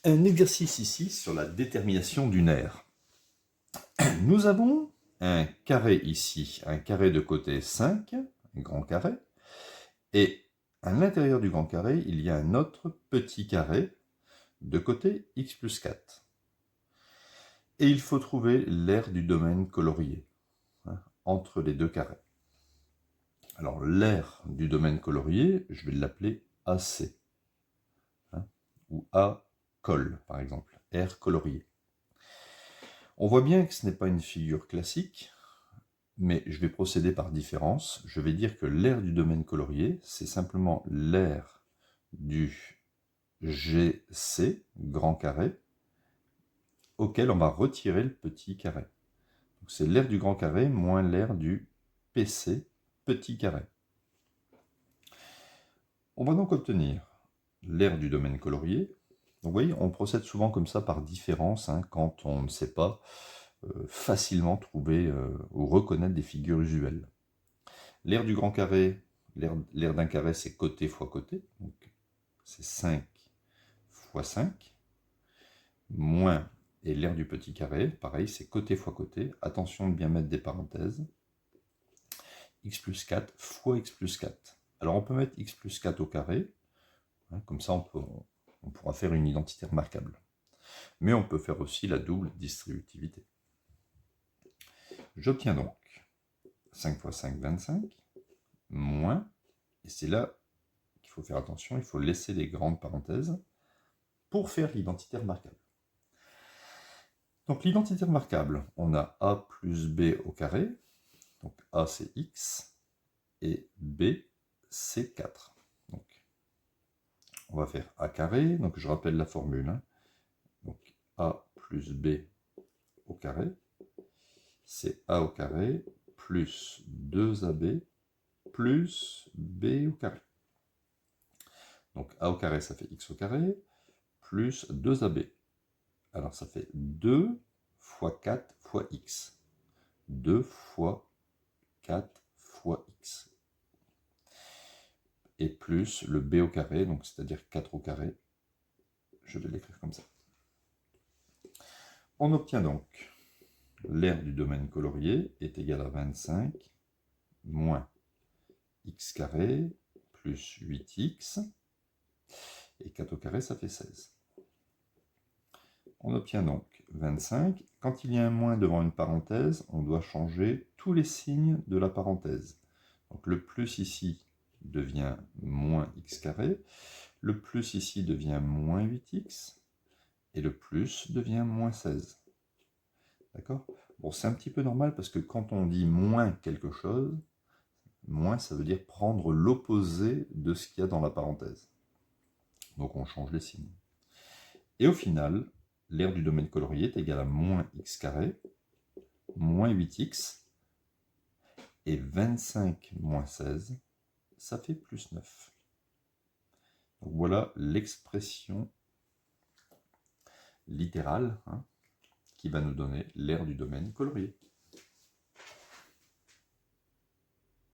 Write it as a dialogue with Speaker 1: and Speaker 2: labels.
Speaker 1: Un exercice ici sur la détermination d'une aire. Nous avons un carré ici, un carré de côté 5, un grand carré, et à l'intérieur du grand carré, il y a un autre petit carré de côté x plus 4. Et il faut trouver l'aire du domaine colorié entre les deux carrés. Alors l'aire du domaine colorié, je vais l'appeler AC, ou A col par exemple, aire coloriée. On voit bien que ce n'est pas une figure classique, mais je vais procéder par différence. Je vais dire que l'aire du domaine colorié, c'est simplement l'aire du GC, grand carré, auquel on va retirer le petit carré. C'est l'aire du grand carré moins l'aire du PC, petit carré. On va donc obtenir l'aire du domaine colorié. Donc vous voyez, on procède souvent comme ça par différence, quand on ne sait pas facilement trouver ou reconnaître des figures usuelles. L'aire du grand carré, l'aire d'un carré, c'est côté fois côté, donc c'est 5 fois 5, moins, et l'aire du petit carré, pareil, c'est côté fois côté, attention de bien mettre des parenthèses, x plus 4 fois x plus 4. Alors on peut mettre x plus 4 au carré, comme ça on pourra faire une identité remarquable. Mais on peut faire aussi la double distributivité. J'obtiens donc 5 fois 5, 25, moins, et c'est là qu'il faut faire attention, il faut laisser les grandes parenthèses pour faire l'identité remarquable. Donc l'identité remarquable, on a a plus b au carré, donc a c'est x, et b c'est 4. Donc on va faire a carré, donc je rappelle la formule, donc a plus b au carré, c'est a au carré plus 2ab plus b au carré. Donc a au carré, ça fait x au carré, plus 2ab. Alors ça fait 2 fois 4 fois x. 2 fois 4 fois x. Et plus le b au carré, donc c'est-à-dire 4 au carré. Je vais l'écrire comme ça. On obtient donc l'aire du domaine colorié est égale à 25 moins x carré plus 8x. Et 4 au carré, ça fait 16. On obtient donc 25. Quand il y a un moins devant une parenthèse, on doit changer tous les signes de la parenthèse. Donc le plus ici devient moins x carré, le plus ici devient moins 8x, et le plus devient moins 16. D'accord? Bon, c'est un petit peu normal parce que quand on dit moins quelque chose, moins ça veut dire prendre l'opposé de ce qu'il y a dans la parenthèse. Donc on change les signes. Et au final, l'aire du domaine colorié est égale à moins x carré, moins 8x, et 25 moins 16, ça fait plus 9. Donc voilà l'expression littérale qui va nous donner l'aire du domaine colorié.